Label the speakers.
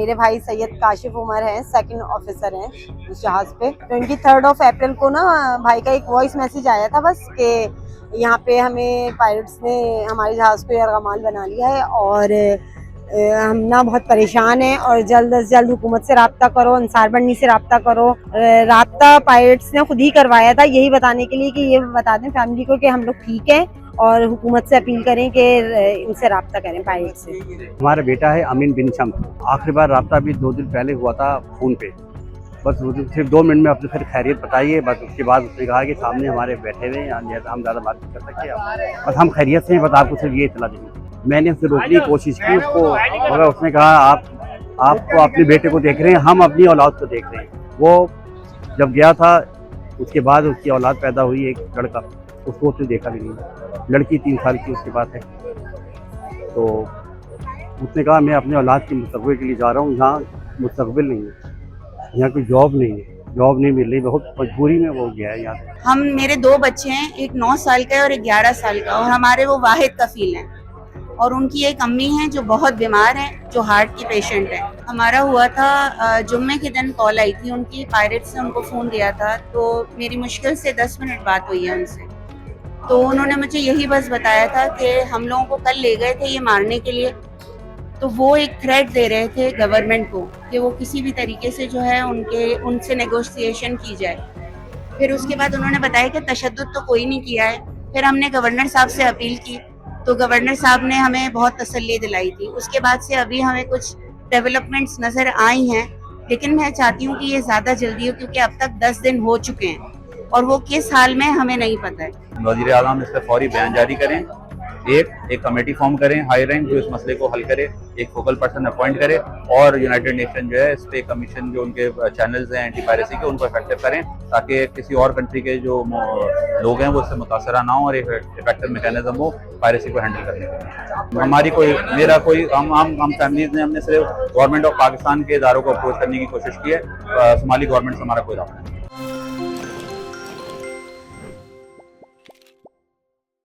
Speaker 1: मेरे भाई सैयद काशिफ उमर हैं, सेकंड ऑफिसर हैं उस जहाज पे। 23 अप्रैल को ना भाई का एक वॉइस मैसेज आया था बस कि यहाँ पे हमें पायलट्स ने हमारे जहाज को यरगमाल बना लिया है और हम ना बहुत परेशान हैं और जल्द से जल्द हुकूमत से रब्ता करो, अंसार बन्नी से रब्ता करो। रब्ता पायलट्स ने खुद ही करवाया था, यही बताने के लिए कि ये बता दें फैमिली को कि हम लोग ठीक हैं और हुकूमत से अपील करें कि इनसे रब्ता करें पायलट से।
Speaker 2: हमारा बेटा है अमीन बिन शम्स, आखिरी बार रब्ता भी 2 दिन पहले हुआ था फ़ोन पे। बस सिर्फ 2 मिनट में अपनी फिर खैरियत बताइए। बस उसके बाद उसने कहा कि सामने हमारे बैठे हुए हैं, हम ज़्यादा बात नहीं कर सकते, बस हम खैरियत से हैं, बस आपको सिर्फ ये इत्तला देंगे। मैंने उससे रोकने की कोशिश की उसको, मगर उसने कहा आप तो अपने बेटे को देख रहे हैं, हम अपनी औलाद को देख रहे हैं। वो जब गया था उसके बाद उसकी औलाद पैदा हुई, एक लड़का, उसको उसने देखा भी नहीं। लड़की 3 साल की उसके बाद है। तो उसने कहा मैं अपने औलाद के मुस्तक़बिल के लिए जा रहा हूँ, यहाँ मुस्तक़बिल नहीं है, यहाँ कोई जॉब नहीं है, जॉब नहीं मिल रही, बहुत मजबूरी में वो गया है यहाँ।
Speaker 3: हम मेरे 2 बच्चे हैं, एक 9 साल का है और एक 11 साल का, और हमारे वो वाहिद कफील हैं। और उनकी एक अम्मी हैं जो बहुत बीमार हैं, जो हार्ट की पेशेंट है। हमारा हुआ था जुम्मे के दिन कॉल आई थी उनकी, पायलट से उनको फ़ोन दिया था, तो मेरी मुश्किल से 10 मिनट बात हुई है उनसे। तो उन्होंने मुझे यही बस बताया था कि हम लोगों को कल ले गए थे ये मारने के लिए। तो वो एक थ्रेट दे रहे थे गवर्नमेंट को कि वो किसी भी तरीके से जो है उनसे नेगोशिएशन की जाए। फिर उसके बाद उन्होंने बताया कि तशद्दुद तो कोई नहीं किया है। फिर हमने गवर्नर साहब से अपील की, तो गवर्नर साहब ने हमें बहुत तसल्ली दिलाई थी। उसके बाद से अभी हमें कुछ डेवलपमेंट्स नज़र आई हैं, लेकिन मैं चाहती हूँ कि ये ज़्यादा जल्दी हो, क्योंकि अब तक 10 दिन हो चुके हैं और वो किस हाल में हमें नहीं पता है।
Speaker 4: वज़ीर आज़म इस पर फौरी बयान जारी करें, एक कमेटी फॉर्म करें हाई रैंक जो इस मसले को हल करे, एक फोकल पर्सन अपॉइंट करे, और यूनाइटेड नेशन जो है इस पे कमीशन जो उनके चैनल्स हैं एंटी पायरेसी के, उनको इफेक्टिव करें, ताकि किसी और कंट्री के जो लोग हैं वो इससे मुतासरा ना हो और एक इफेक्टिव मैकेनिज्म हो पायरेसी को हैंडल करने का। हमारी हम फैमिलीज ने हमने सिर्फ गवर्नमेंट ऑफ पाकिस्तान के इदारों को अप्रोच करने की कोशिश की है। सोमाली गवर्नमेंट से हमारा कोई रब्ता नहीं।